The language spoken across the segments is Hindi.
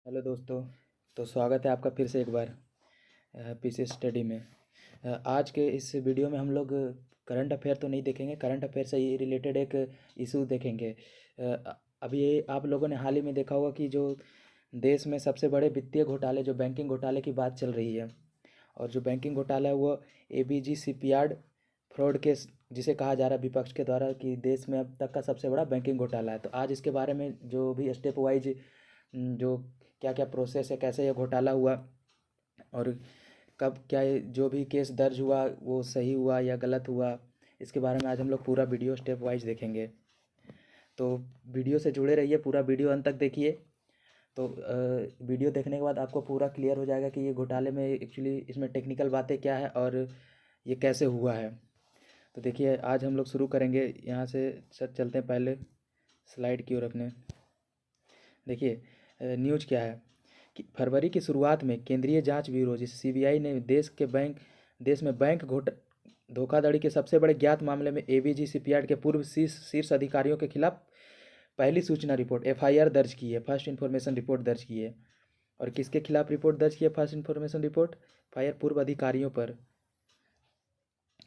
हेलो दोस्तों। तो स्वागत है आपका फिर से एक बार पीसी स्टडी में। आज के इस वीडियो में हम लोग करंट अफेयर तो नहीं देखेंगे, करंट अफेयर से ही रिलेटेड एक इशू देखेंगे। अभी आप लोगों ने हाल ही में देखा होगा कि जो देश में सबसे बड़े वित्तीय घोटाले, जो बैंकिंग घोटाले की बात चल रही है, और जो बैंकिंग घोटाला है वो एबीजी शिपयार्ड फ्रॉड केस, जिसे कहा जा रहा है विपक्ष के द्वारा कि देश में अब तक का सबसे बड़ा बैंकिंग घोटाला है। तो आज इसके बारे में जो भी स्टेप वाइज जो क्या क्या प्रोसेस है, कैसे ये घोटाला हुआ, और कब क्या जो भी केस दर्ज हुआ वो सही हुआ या गलत हुआ, इसके बारे में आज हम लोग पूरा वीडियो स्टेप वाइज देखेंगे। तो वीडियो से जुड़े रहिए, पूरा वीडियो अंत तक देखिए। तो वीडियो देखने के बाद आपको पूरा क्लियर हो जाएगा कि ये घोटाले में एक्चुअली इसमें टेक्निकल बातें क्या है और ये कैसे हुआ है। तो देखिए, आज हम लोग शुरू करेंगे यहाँ से। सर चलते हैं पहले स्लाइड की ओर अपने। देखिए न्यूज़ क्या है कि फरवरी की शुरुआत में केंद्रीय जांच ब्यूरो जिसे सीबीआई ने देश में बैंक धोखाधड़ी के सबसे बड़े ज्ञात मामले में एबीजी शिपयार्ड के पूर्व शीर्ष अधिकारियों के खिलाफ पहली सूचना रिपोर्ट एफआईआर दर्ज की है, फर्स्ट इन्फॉर्मेशन रिपोर्ट दर्ज की है। और किसके खिलाफ रिपोर्ट दर्ज की है फर्स्ट इन्फॉर्मेशन रिपोर्ट? एफआईआर पूर्व अधिकारियों पर।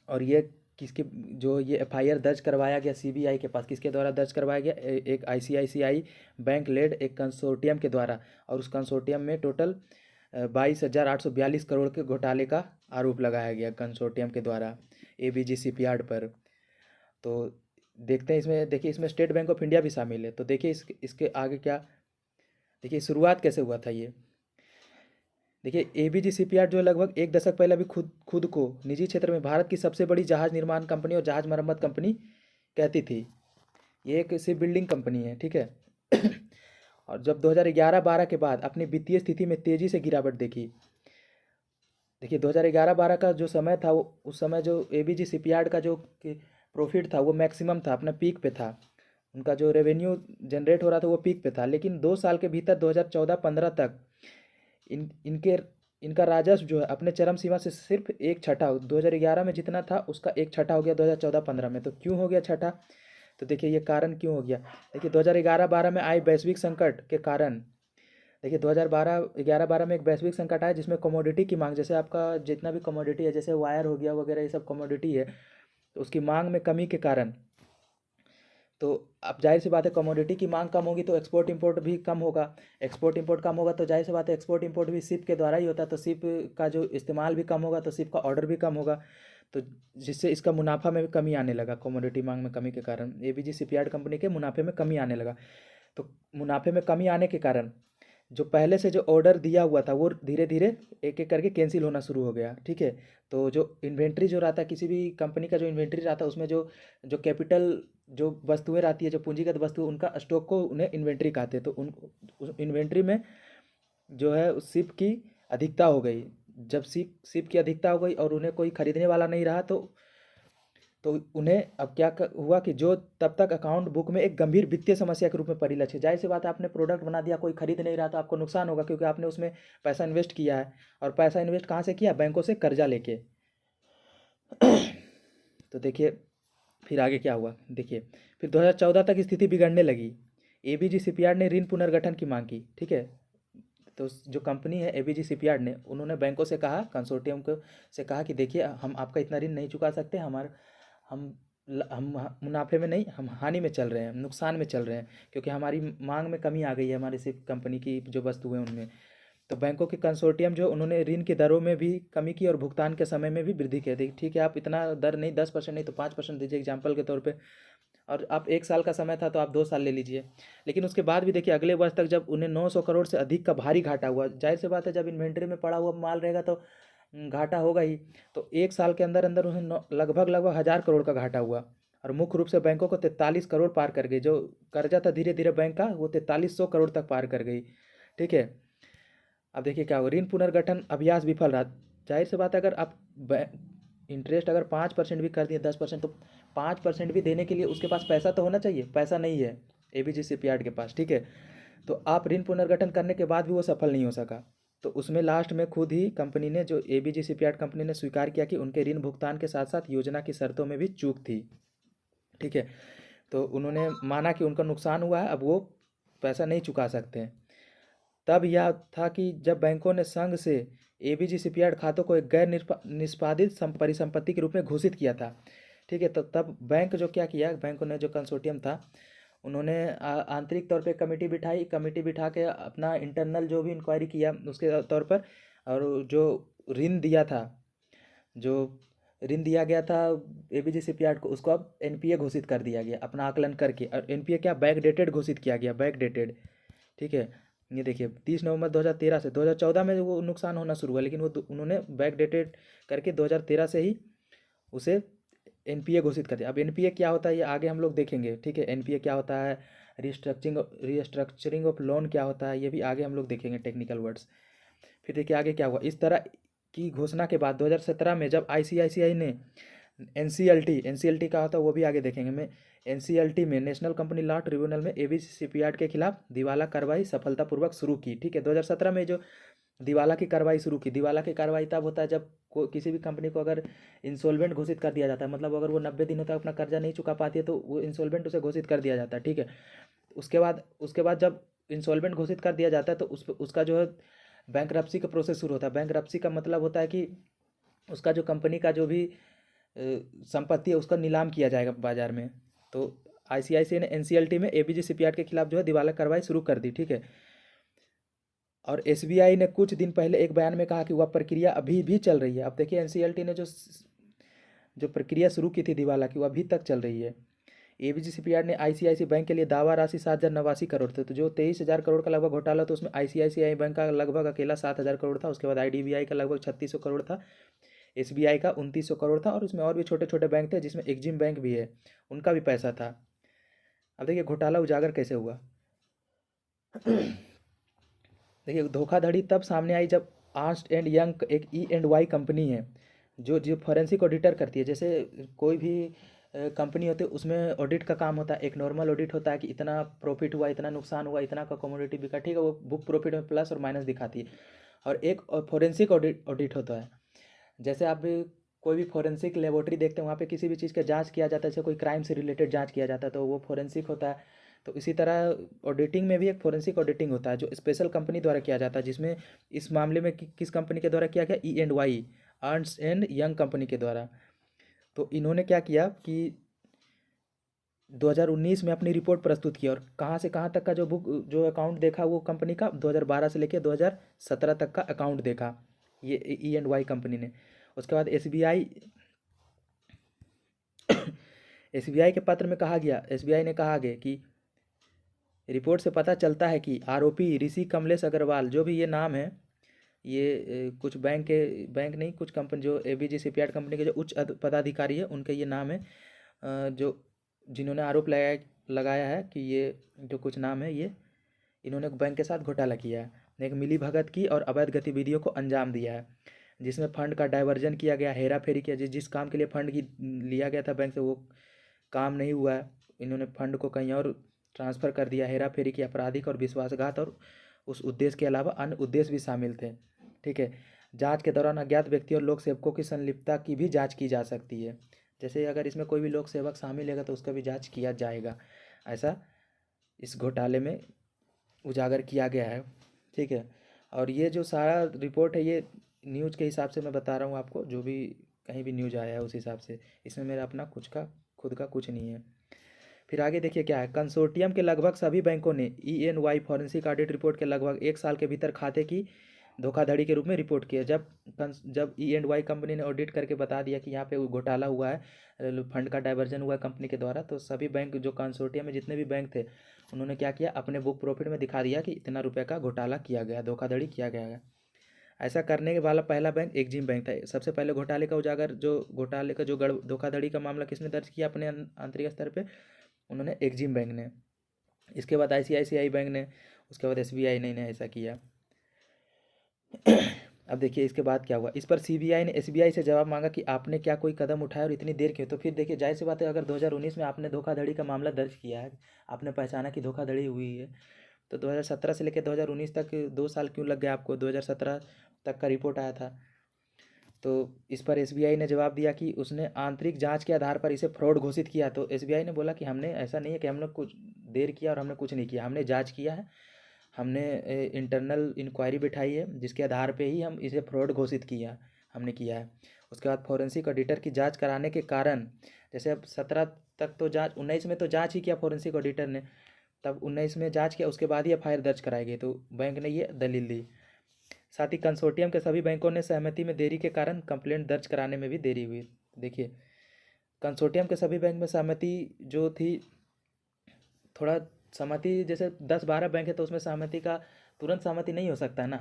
और ये किसके, जो ये एफआईआर दर्ज करवाया गया सीबीआई के पास, किसके द्वारा दर्ज करवाया गया? एक आईसीआईसीआई बैंक लेड एक कंसोर्टियम के द्वारा। और उस कंसोर्टियम में टोटल 22,842 करोड़ के घोटाले का आरोप लगाया गया कंसोर्टियम के द्वारा एबीजी शिपयार्ड पर। तो देखते हैं इसमें, देखिए इसमें स्टेट बैंक ऑफ इंडिया भी शामिल है। तो देखिए इसके आगे क्या, देखिए शुरुआत कैसे हुआ था ये। देखिए एबीजी शिपयार्ड जो लगभग एक दशक पहले अभी खुद खुद को निजी क्षेत्र में भारत की सबसे बड़ी जहाज निर्माण कंपनी और जहाज मरम्मत कंपनी कहती थी। ये एक शिप बिल्डिंग कंपनी है, ठीक है। और जब 2011-12 के बाद अपनी वित्तीय स्थिति में तेजी से गिरावट देखी। देखिए 2011-12 का जो समय था, वो उस समय जो एबीजी शिपयार्ड का जो प्रॉफिट था वो मैक्सिमम था, अपना पीक पे था। उनका जो रेवेन्यू जनरेट हो रहा था वो पीक पे था। लेकिन 2 साल के भीतर 2014-15 तक इन इनके इनका राजस्व जो है अपने चरम सीमा से सिर्फ एक छठा, 2011 में जितना था उसका एक छठा हो गया 2014-15 में। तो क्यों हो गया छठा? तो देखिए ये कारण क्यों हो गया। देखिए 2011-12 में आए वैश्विक संकट के कारण। देखिए 2011-12 में एक वैश्विक संकट आया जिसमें कमोडिटी की मांग, जैसे आपका जितना भी कमोडिटी है, जैसे वायर हो गया वगैरह, ये सब कमोडिटी है, तो उसकी मांग में कमी के कारण। तो अब जाहिर सी बात है कमोडिटी की मांग कम होगी तो एक्सपोर्ट इंपोर्ट भी कम होगा। एक्सपोर्ट इंपोर्ट कम होगा तो जाहिर सी बात है एक्सपोर्ट इंपोर्ट भी शिप के द्वारा ही होता है। तो शिप का जो इस्तेमाल भी कम होगा तो शिप का ऑर्डर भी कम होगा। तो जिससे इसका मुनाफा में भी कमी आने लगा, कमोडिटी मांग में कमी के कारण एबीजी शिपयार्ड कंपनी के मुनाफे में कमी आने लगा। तो मुनाफे में कमी आने के कारण जो पहले से जो ऑर्डर दिया हुआ था वो धीरे धीरे एक एक करके कैंसिल होना शुरू हो गया, ठीक है। तो जो इन्वेंट्री जो रहता है किसी भी कंपनी का, जो इन्वेंट्री रहता है उसमें जो जो कैपिटल जो वस्तुएं रहती है, जो पूंजीगत वस्तु, उनका स्टॉक को उन्हें इन्वेंट्री कहते हैं। तो उन उस इन्वेंट्री में जो है उस शिप की अधिकता हो गई। जब शिप की अधिकता हो गई और उन्हें कोई खरीदने वाला नहीं रहा, तो उन्हें अब हुआ कि जो तब तक अकाउंट बुक में एक गंभीर वित्तीय समस्या के रूप में परिलक्षित। जाहिर सी बात है आपने प्रोडक्ट बना दिया, कोई खरीद नहीं रहा, तो आपको नुकसान होगा क्योंकि आपने उसमें पैसा इन्वेस्ट किया है। और पैसा इन्वेस्ट कहाँ से किया? बैंकों से कर्जा लेके। तो देखिए फिर आगे क्या हुआ। देखिए फिर 2014 तक स्थिति बिगड़ने लगी। एबीजी शिपयार्ड ने ऋण पुनर्गठन की मांग की, ठीक है। तो जो कंपनी है एबीजी शिपयार्ड ने, उन्होंने बैंकों से कहा, कंसोर्टियम को से कहा कि देखिए हम आपका इतना ऋण नहीं चुका सकते, हमारे हम हम मुनाफे में नहीं, हम हानि में चल रहे हैं, नुकसान में चल रहे हैं, क्योंकि हमारी मांग में कमी आ गई है, हमारी सिर्फ कंपनी की जो वस्तुएं उनमें। तो बैंकों के कंसोर्टियम जो, उन्होंने ऋण की दरों में भी कमी की और भुगतान के समय में भी वृद्धि की दी। ठीक है, आप इतना दर नहीं, 10% नहीं तो 5% दीजिए एग्जाम्पल के तौर पे। और आप 1 साल का समय था तो आप 2 साल ले लीजिए। लेकिन उसके बाद भी देखिए अगले वर्ष तक जब उन्हें 900 करोड़ से अधिक का भारी घाटा हुआ, जाहिर सी बात है जब इन्वेंट्री में पड़ा हुआ माल रहेगा तो घाटा होगा ही। तो 1 साल के अंदर अंदर उन्हें लगभग लगभग 1,000 करोड़ का घाटा हुआ। और मुख्य रूप से बैंकों को 43 करोड़ पार कर गई। जो कर्जा था धीरे धीरे बैंक का, वो 4300 करोड़ तक पार कर गई, ठीक है। अब देखिए क्या होगा, ऋण पुनर्गठन अभ्यास विफल रहा। जाहिर सी बात है अगर आप इंटरेस्ट अगर 5% भी कर दिए, 10%, तो 5% भी देने के लिए उसके पास पैसा तो होना चाहिए, पैसा नहीं है एबीजी शिपयार्ड के पास, ठीक है। तो आप ऋण पुनर्गठन करने के बाद भी वो सफल नहीं हो सका। तो उसमें लास्ट में खुद ही कंपनी ने, जो एबीजी शिपयार्ड कंपनी ने स्वीकार किया कि उनके ऋण भुगतान के साथ साथ योजना की शर्तों में भी चूक थी, ठीक है। तो उन्होंने माना कि उनका नुकसान हुआ है, अब वो पैसा नहीं चुका सकते हैं। तब यह था कि जब बैंकों ने संघ से एबीजी शिपयार्ड खातों को एक गैर निष्पादित परिसंपत्ति के रूप में घोषित किया था। ठीक है, तो तब बैंक जो क्या किया, बैंकों ने जो कंसोर्टियम था उन्होंने आंतरिक तौर पे कमेटी बिठा के अपना इंटरनल जो भी इंक्वायरी किया उसके तौर पर, और जो ऋण दिया था जो ऋण दिया गया था एबीजी शिपयार्ड को, उसको अब एनपीए घोषित कर दिया गया अपना आकलन करके। और एनपीए क्या, बैक डेटेड घोषित किया गया, बैक डेटेड। ठीक है, ये देखिए 30 नवंबर 2013 से 2014 में वो नुकसान होना शुरू हुआ, लेकिन वो उन्होंने बैक डेटेड करके 2013 से ही उसे एनपीए घोषित कर दिया। अब एनपीए क्या होता है ये आगे हम लोग देखेंगे। ठीक है, एनपीए क्या होता है, रीस्ट्रक्चरिंग ऑफ लोन क्या होता है, ये भी आगे हम लोग देखेंगे टेक्निकल वर्ड्स। फिर देखिए आगे क्या हुआ। इस तरह की घोषणा के बाद 2017 में जब आईसीआईसीआई ने एनसीएलटी का होता है वो भी आगे देखेंगे मैं, एनसीएलटी में नेशनल कंपनी लॉ ट्रिब्यूनल में एबीसी शिपयार्ड के खिलाफ दिवाला कार्रवाई सफलतापूर्वक शुरू की। ठीक है, 2017 में जो दिवाला की कार्रवाई शुरू की, दिवाला की कार्रवाई तब होता है जब किसी भी कंपनी को अगर इंसॉल्वेंट घोषित कर दिया जाता है, मतलब अगर वो 90 दिनों तक अपना कर्जा नहीं चुका पाती है तो वो इंसॉल्वेंट उसे घोषित कर दिया जाता है। ठीक है, उसके बाद जब इंसॉल्वेंट घोषित कर दिया जाता है तो उसका जो है बैंकरप्सी का प्रोसेस शुरू होता है। बैंकरप्सी का मतलब होता है कि उसका जो कंपनी का जो भी संपत्ति है उसका नीलाम किया जाएगा बाजार में। तो आईसीआईसीआई ने एनसीएलटी में एबीजी शिपयार्ड के खिलाफ जो है दिवाला कार्रवाई शुरू कर दी। ठीक है, और एसबीआई ने कुछ दिन पहले एक बयान में कहा कि वह प्रक्रिया अभी भी चल रही है। अब देखिए एनसीएलटी ने जो प्रक्रिया शुरू की थी दिवाला की वो अभी तक चल रही है। एबीजी शिपयार्ड ने आईसीआईसीआई बैंक के लिए दावा राशि 7,089 करोड़ थे, तो जो 23,000 करोड़ का लगभग घोटाला तो उसमें आईसीआईसीआई बैंक का लगभग अकेला 7,000 करोड़ था। उसके बाद आईडीबीआई का लगभग 3,600 करोड़ था, एसबीआई का 2,900 करोड़ था, और उसमें और भी छोटे छोटे बैंक थे जिसमें एक्जिम बैंक भी है, उनका भी पैसा था। अब देखिए घोटाला उजागर कैसे हुआ। देखिए धोखाधड़ी तब सामने आई जब अर्न्स्ट एंड यंग एक E&Y कंपनी है जो जो फॉरेंसिक ऑडिटर करती है। जैसे कोई भी कंपनी होती है उसमें ऑडिट का काम होता है। एक नॉर्मल ऑडिट होता है कि इतना प्रॉफिट हुआ, इतना नुकसान हुआ, इतना का कमोडिटी बिका। ठीक है, वो बुक प्रॉफिट में प्लस और माइनस दिखाती है। और एक फॉरेंसिक ऑडिट होता है। जैसे आप कोई भी फॉरेंसिक लेबोरेटरी देखते हैं वहाँ पे किसी भी चीज़ का जांच किया जाता है, जैसे कोई क्राइम से रिलेटेड जांच किया जाता है तो वो फॉरेंसिक होता है। तो इसी तरह ऑडिटिंग में भी एक फॉरेंसिक ऑडिटिंग होता है जो स्पेशल कंपनी द्वारा किया जाता है, जिसमें इस मामले में किस कंपनी के द्वारा किया गया, E&Y, Ernst and young company के द्वारा। तो इन्होंने क्या किया कि 2019 में अपनी रिपोर्ट प्रस्तुत की, और कहाँ से कहाँ तक का जो अकाउंट देखा वो कंपनी का 2012 से लेकर 2017 तक का अकाउंट देखा ये E&Y कंपनी ने। उसके बाद एसबीआई के पत्र में कहा गया, एसबीआई ने कहा गया कि रिपोर्ट से पता चलता है कि आरोपी ऋषि कमलेश अग्रवाल, जो भी ये नाम है, ये कुछ बैंक नहीं, कुछ कंपनी जो एबीजी शिपयार्ड कंपनी के जो उच्च पदाधिकारी है उनके ये नाम है, जो जिन्होंने आरोप लगाया है कि ये जो कुछ नाम है ये इन्होंने बैंक के साथ घोटाला किया है, एक मिली भगत की और अवैध गतिविधियों को अंजाम दिया है, जिसमें फंड का डाइवर्जन किया गया, हेरा फेरी किया। जिस काम के लिए फंड की लिया गया था बैंक से वो काम नहीं हुआ है, इन्होंने फंड को कहीं और ट्रांसफ़र कर दिया, हेरा फेरी की, आपराधिक और विश्वासघात, और उस उद्देश्य के अलावा अन्य उद्देश्य भी शामिल थे। ठीक है, जांच के दौरान अज्ञात व्यक्ति और लोक सेवकों की संलिप्तता की भी जांच की जा सकती है। जैसे अगर इसमें कोई भी लोक सेवक शामिल है तो उसका भी जांच किया जाएगा, ऐसा इस घोटाले में उजागर किया गया है। ठीक है, और ये जो सारा रिपोर्ट है ये न्यूज़ के हिसाब से मैं बता रहा हूँ आपको, जो भी कहीं भी न्यूज़ आया है उस हिसाब से, इसमें मेरा अपना खुद का कुछ नहीं है। फिर आगे देखिए क्या है, कंसोर्टियम के लगभग सभी बैंकों ने E&Y फॉरेंसिक ऑडिट रिपोर्ट के लगभग 1 साल के भीतर खाते की धोखाधड़ी के रूप में रिपोर्ट किया। जब E&Y कंपनी ने ऑडिट करके बता दिया कि यहाँ पे घोटाला हुआ है, फंड का डाइवर्जन हुआ है कंपनी के द्वारा, तो सभी बैंक जो कंसोर्टियम में जितने भी बैंक थे उन्होंने क्या किया, अपने बुक प्रॉफिट में दिखा दिया कि इतना रुपये का घोटाला किया गया, धोखाधड़ी किया गया है। ऐसा करने वाला पहला बैंक एक्जिम बैंक था। सबसे पहले घोटाले का जो धोखाधड़ी का मामला किसने दर्ज किया अपने आंतरिक स्तर पे, उन्होंने एक्जिम बैंक ने। इसके बाद आईसीआईसीआई बैंक ने, उसके बाद एसबीआई ने ऐसा किया। अब देखिए इसके बाद क्या हुआ, इस पर सीबीआई ने एसबीआई से जवाब मांगा कि आपने क्या कोई कदम उठाया और इतनी देर क्यों। तो फिर देखिए जाहिर सी बात है, अगर 2019 में आपने धोखाधड़ी का मामला दर्ज किया है, आपने पहचाना कि धोखाधड़ी हुई है, तो 2017 से लेकर 2019 तक 2 साल क्यों लग गया आपको, 2017 तक का रिपोर्ट आया था। तो इस पर एसबीआई ने जवाब दिया कि उसने आंतरिक जांच के आधार पर इसे फ्रॉड घोषित किया। तो एसबीआई ने बोला कि हमने ऐसा नहीं है कि हमने कुछ देर किया और हमने कुछ नहीं किया, हमने जांच किया है, हमने इंटरनल इंक्वायरी बिठाई है, जिसके आधार पे ही हम इसे फ्रॉड घोषित हमने किया है। उसके बाद फॉरेंसिक ऑडिटर की जांच कराने के कारण, जैसे अब 17 तक तो जांच, 19 में तो जांच ही किया फॉरेंसिक ऑडिटर ने, तब 19 में जांच किया, उसके बाद ही एफआईआर दर्ज कराई गई, तो बैंक ने ये दलील दी। साथ ही कंसोर्टियम के सभी बैंकों ने सहमति में देरी के कारण कंप्लेंट दर्ज कराने में भी देरी हुई। देखिए, कंसोर्टियम के सभी बैंक में सहमति जो थी, थोड़ा सहमति, जैसे 10-12 बैंक है तो उसमें सहमति का तुरंत सहमति नहीं हो सकता है ना,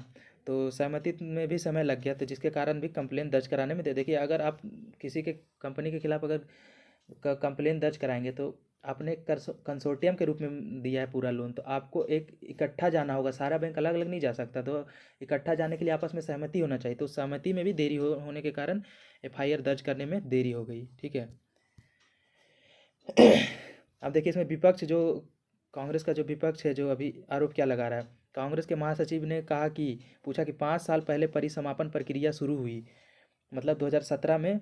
तो सहमति में भी समय लग गया, तो जिसके कारण भी कंप्लेंट दर्ज कराने में दे। देखिए, अगर आप किसी के कंपनी के खिलाफ अगर कंप्लेंट दर्ज कराएंगे, तो आपने कंसोर्टियम के रूप में दिया है पूरा लोन, तो आपको एक इकट्ठा जाना होगा, सारा बैंक अलग अलग नहीं जा सकता, तो इकट्ठा जाने के लिए आपस में सहमति होना चाहिए, तो सहमति में भी देरी होने के कारण एफआईआर दर्ज करने में देरी हो गई। ठीक है। अब देखिए, इसमें विपक्ष जो कांग्रेस का जो विपक्ष है, जो अभी आरोप क्या लगा रहा है, कांग्रेस के महासचिव ने कहा कि पूछा कि 5 साल पहले परिसमापन प्रक्रिया शुरू हुई, मतलब 2017 में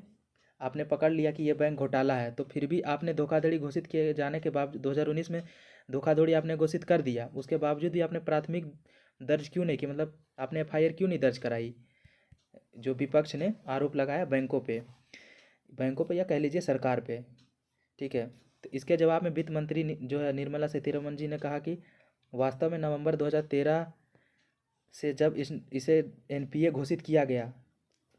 आपने पकड़ लिया कि ये बैंक घोटाला है, तो फिर भी आपने धोखाधड़ी घोषित किए जाने के बावजूद 2019 में धोखाधड़ी आपने घोषित कर दिया, उसके बावजूद भी आपने प्राथमिक दर्ज क्यों नहीं की, मतलब आपने एफआईआर क्यों नहीं दर्ज कराई। जो विपक्ष ने आरोप लगाया बैंकों पे या कह लीजिए सरकार पे। ठीक है। तो इसके जवाब में वित्त मंत्री जो है निर्मला सीतारमण जी ने कहा कि वास्तव में नवंबर 2013 से जब इसे एनपीए घोषित किया गया,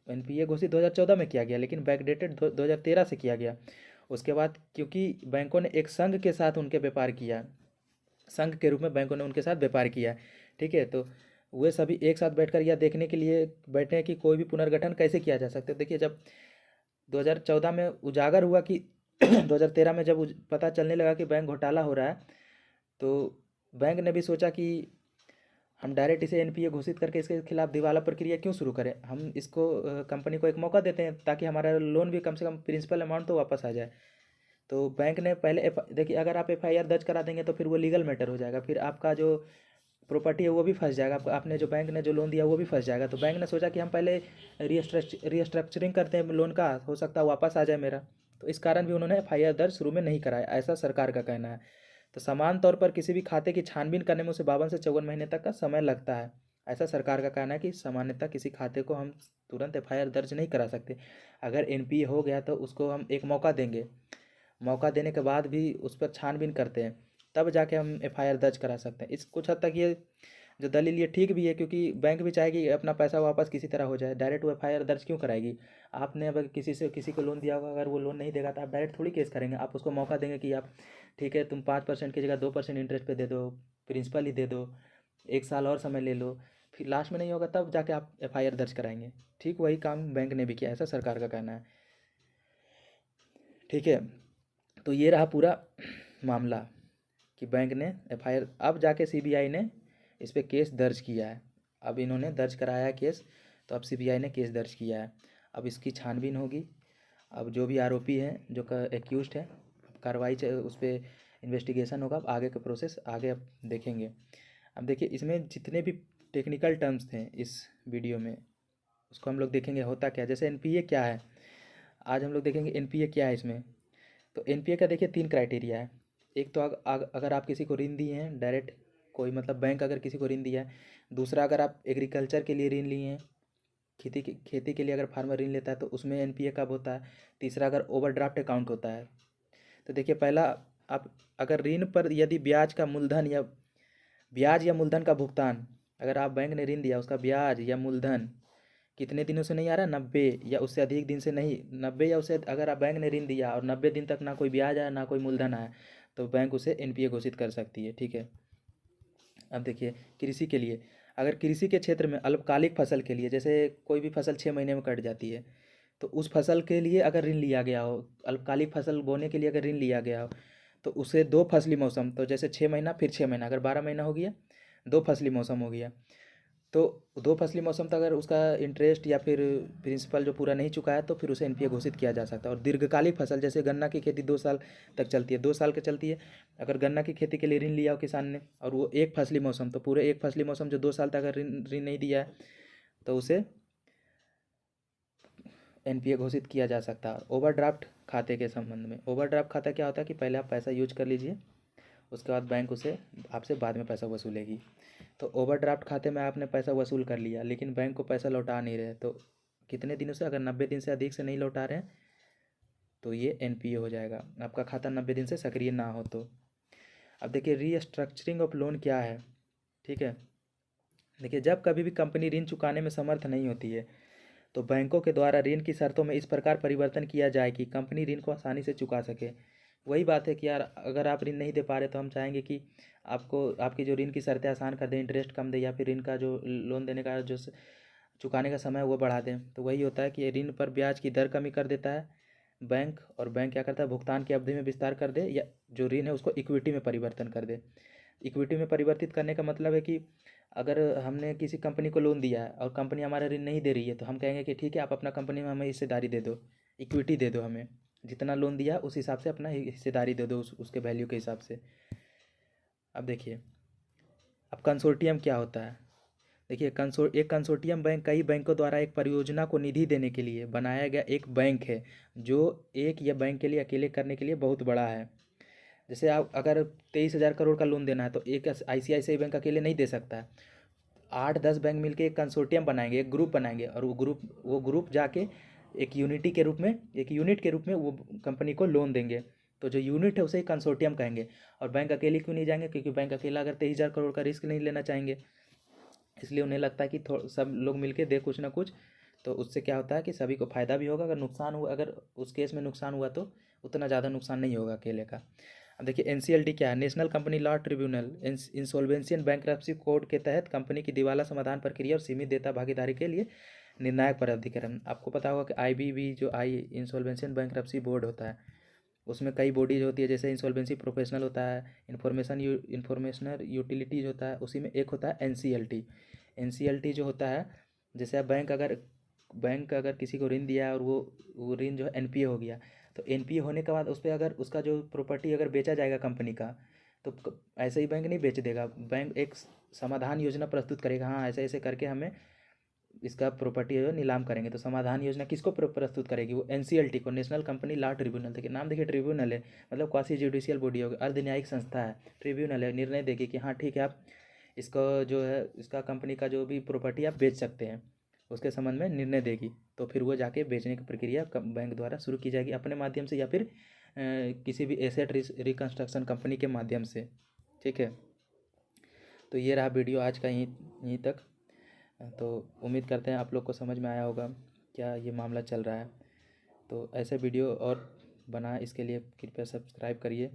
एनपीए घोषित 2014 में किया गया, लेकिन बैकडेटेड 2013 से किया गया। उसके बाद क्योंकि बैंकों ने एक संघ के साथ उनके व्यापार किया, संघ के रूप में बैंकों ने उनके साथ व्यापार किया। ठीक है। तो वे सभी एक साथ बैठकर यह देखने के लिए बैठे हैं कि कोई भी पुनर्गठन कैसे किया जा सकता है। देखिए, जब 2014 में उजागर हुआ कि 2013 में जब पता चलने लगा कि बैंक घोटाला हो रहा है, तो बैंक ने भी सोचा कि हम डायरेक्ट इसे एनपीए घोषित करके इसके खिलाफ दिवाला प्रक्रिया क्यों शुरू करें, हम इसको कंपनी को एक मौका देते हैं ताकि हमारा लोन भी कम से कम प्रिंसिपल अमाउंट तो वापस आ जाए। तो बैंक ने पहले देखिए, अगर आप एफआईआर दर्ज करा देंगे तो फिर वो लीगल मैटर हो जाएगा, फिर आपका जो प्रॉपर्टी है वो भी फंस जाएगा, आपने जो बैंक ने जो लोन दिया वो भी फंस जाएगा। तो बैंक ने सोचा कि हम पहले रीस्ट्रक्चरिंग करते हैं लोन का, हो सकता है वापस आ जाए मेरा, तो इस कारण भी उन्होंने एफआईआर दर्ज शुरू में नहीं कराया, ऐसा सरकार का कहना है। तो समान तौर पर किसी भी खाते की छानबीन करने में उसे 52 से 54 महीने तक का समय लगता है, ऐसा सरकार का कहना है कि सामान्यतः किसी खाते को हम तुरंत एफआईआर दर्ज नहीं करा सकते। अगर एनपीए हो गया तो उसको हम एक मौका देंगे, मौका देने के बाद भी उस पर छानबीन करते हैं, तब जाके हम एफआईआर दर्ज करा सकते हैं। इस कुछ हद तक ये जो दलील ये ठीक भी है, क्योंकि बैंक भी चाहेगी कि अपना पैसा वापस किसी तरह हो जाए, डायरेक्ट वो एफआईआर दर्ज क्यों कराएगी। आपने अगर किसी को लोन दिया होगा, अगर वो लोन नहीं देगा तो आप डायरेक्ट थोड़ी केस करेंगे, आप उसको मौका देंगे कि आप ठीक है, तुम 5% की जगह 2% इंटरेस्ट पे दे दो, प्रिंसिपल ही दे दो, 1 साल और समय ले लो, फिर लास्ट में नहीं होगा तब जाके आप एफआईआर दर्ज कराएंगे। ठीक वही काम बैंक ने भी किया, ऐसा सरकार का कहना है। ठीक है। तो ये रहा पूरा मामला कि बैंक ने एफआईआर, अब जाके सीबीआई ने इस पर केस दर्ज किया है, अब इन्होंने दर्ज कराया है केस, तो अब सीबीआई ने केस दर्ज किया है, अब इसकी छानबीन होगी। अब जो भी आरोपी हैं, जो एक्यूज्ड है, कार्रवाई उस पर इन्वेस्टिगेशन होगा, अब आगे का प्रोसेस आगे अब देखेंगे। अब देखिए, इसमें जितने भी टेक्निकल टर्म्स थे इस वीडियो में, उसको हम लोग देखेंगे होता क्या, जैसे एनपीए क्या है, आज हम लोग देखेंगे एनपीए क्या है इसमें। तो एनपीए का देखिए 3 क्राइटेरिया है। एक तो अगर आप किसी को ऋण दिए हैं डायरेक्ट, कोई मतलब बैंक अगर किसी को ऋण दिया है। दूसरा, अगर आप एग्रीकल्चर के लिए ऋण लिए हैं, खेती के लिए अगर फार्मर ऋण लेता है तो उसमें एनपीए कब होता है। तीसरा, अगर ओवरड्राफ्ट अकाउंट होता है। तो देखिए, पहला, आप अगर ऋण पर यदि ब्याज या मूलधन का भुगतान, अगर आप बैंक ने ऋण दिया, उसका ब्याज या मूलधन कितने दिनों से नहीं आ रहा, 90 या उससे अधिक दिन से नहीं, 90 या उससे, अगर आप बैंक ने ऋण दिया और 90 दिन तक ना कोई ब्याज आया ना कोई मूलधन आया, तो बैंक उसे एनपीए घोषित कर सकती है। ठीक है। अब देखिए, कृषि के लिए, अगर कृषि के क्षेत्र में अल्पकालिक फसल के लिए, जैसे कोई भी फसल 6 महीने में कट जाती है, तो उस फसल के लिए अगर ऋण लिया गया हो, अल्पकालिक फसल बोने के लिए अगर ऋण लिया गया हो, तो उसे 2 फसली मौसम, तो जैसे 6 महीना फिर 6 महीना, अगर 12 महीना हो गया, 2 फसली मौसम हो गया। तो 2 फसली मौसम तक अगर उसका इंटरेस्ट या फिर प्रिंसिपल जो पूरा नहीं चुका है, तो फिर उसे एनपीए घोषित किया जा सकता है। और दीर्घकालिक फसल, जैसे गन्ना की खेती 2 साल तक चलती है, 2 साल की चलती है, अगर गन्ना की खेती के लिए ऋण लिया हो किसान ने, और वो 1 फसली मौसम, तो पूरे 1 फसली मौसम जो 2 साल तक अगर ऋण नहीं दिया है, तो उसे एनपीए घोषित किया जा सकता है। ओवरड्राफ्ट खाते के संबंध में, ओवरड्राफ्ट खाता क्या होता है कि पहले आप पैसा यूज कर लीजिए, उसके बाद बैंक उसे आपसे बाद में पैसा वसूलेगी। तो ओवरड्राफ्ट खाते में आपने पैसा वसूल कर लिया, लेकिन बैंक को पैसा लौटा नहीं रहे, तो कितने दिनों से, अगर 90 दिन से अधिक से नहीं लौटा रहे हैं तो ये NPA हो जाएगा, आपका खाता 90 दिन से सक्रिय ना हो तो। अब देखिए रीस्ट्रक्चरिंग ऑफ लोन क्या है, ठीक है। देखिए जब कभी भी कंपनी ऋण चुकाने में समर्थ नहीं होती है तो बैंकों के द्वारा ऋण की शर्तों में इस प्रकार परिवर्तन किया जाए कि कंपनी ऋण को आसानी से चुका सके। वही बात है कि यार अगर आप ऋण नहीं दे पा रहे तो हम चाहेंगे कि आपको आपकी जो ऋण की शर्तें आसान कर दें, इंटरेस्ट कम दे, या फिर ऋण का जो लोन देने का जो चुकाने का समय है वो बढ़ा दें। तो वही होता है कि ऋण पर ब्याज की दर कमी कर देता है बैंक, और बैंक क्या करता है, भुगतान की अवधि में विस्तार कर दे, या जो ऋण है उसको इक्विटी में परिवर्तन कर दे। इक्विटी में परिवर्तित करने का मतलब है कि अगर हमने किसी कंपनी को लोन दिया है और कंपनी हमारा ऋण नहीं दे रही है तो हम कहेंगे कि ठीक है, आप अपना कंपनी में हमें हिस्सेदारी दे दो, इक्विटी दे दो, हमें जितना लोन दिया उस हिसाब से अपना हिस्सेदारी दे दो, उसके वैल्यू के हिसाब से। अब देखिए अब कंसोर्टियम क्या होता है। देखिए एक कंसोर्टियम बैंक कई बैंकों द्वारा एक परियोजना को निधि देने के लिए बनाया गया एक बैंक है, जो एक या बैंक के लिए अकेले करने के लिए बहुत बड़ा है। जैसे आप अगर 23,000 करोड़ का लोन देना है तो एक ICICI बैंक अकेले नहीं दे सकता है, 8-10 बैंक मिलकर एक कंसोर्टियम बनाएंगे, एक ग्रुप बनाएंगे, और वो ग्रुप जाके एक यूनिट के रूप में वो कंपनी को लोन देंगे। तो जो यूनिट है उसे कंसोर्टियम कहेंगे। और बैंक अकेले क्यों नहीं जाएंगे, क्योंकि बैंक अकेला अगर 23,000 करोड़ का रिस्क नहीं लेना चाहेंगे, इसलिए उन्हें लगता है कि सब लोग मिलके दे कुछ ना कुछ, तो उससे क्या होता है कि सभी को फ़ायदा भी होगा। अगर नुकसान हुआ, अगर उस केस में नुकसान हुआ तो उतना ज़्यादा नुकसान नहीं होगा अकेले का। अब देखिए NCLT क्या है, national company law tribunal. Insolvency and bankruptcy code के तहत कंपनी की दिवाला समाधान प्रक्रिया और सीमित देयता भागीदारी के लिए निर्णायक प्राधिकरण। आपको पता होगा कि IBB जो इंसॉल्वेंसी एंड बैंक्रप्सी बोर्ड होता है, उसमें कई बॉडीज होती है, जैसे इंसॉल्वेंसी प्रोफेशनल होता है, इन्फॉर्मेशनल यूटिलिटीज होता है, उसी में एक होता है NCLT जो होता है, जैसे अब बैंक अगर किसी को ऋण दिया है और वो ऋण जो है NPA हो गया, तो NPA होने के बाद उस पर अगर उसका जो प्रॉपर्टी अगर बेचा जाएगा कंपनी का, तो ऐसे ही बैंक नहीं बेच देगा, बैंक एक समाधान योजना प्रस्तुत करेगा, हाँ ऐसे ऐसे करके हमें इसका प्रॉपर्टी जो नीलाम करेंगे। तो समाधान योजना किसको प्रस्तुत करेगी, वो NCLT को, नेशनल कंपनी लॉ ट्रिब्यूनल। देखिए नाम देखिए, ट्रिब्यूनल है मतलब क्वासी जुडिशियल बॉडी होगी, अर्धन्यायिक संस्था है, ट्रिब्यूनल है, निर्णय देगी कि हाँ ठीक है, आप इसको जो है इसका कंपनी का जो भी प्रॉपर्टी आप बेच सकते हैं उसके संबंध में निर्णय देगी। तो फिर वो जाके बेचने की प्रक्रिया बैंक द्वारा शुरू की जाएगी अपने माध्यम से, या फिर किसी भी एसेट रिकंस्ट्रक्शन कंपनी के माध्यम से, ठीक है। तो ये रहा वीडियो आज का यहीं तक। तो उम्मीद करते हैं आप लोग को समझ में आया होगा क्या ये मामला चल रहा है। तो ऐसे वीडियो और बना, इसके लिए कृपया सब्सक्राइब करिए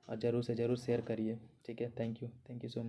और ज़रूर से ज़रूर शेयर करिए, ठीक है। Thank you so much.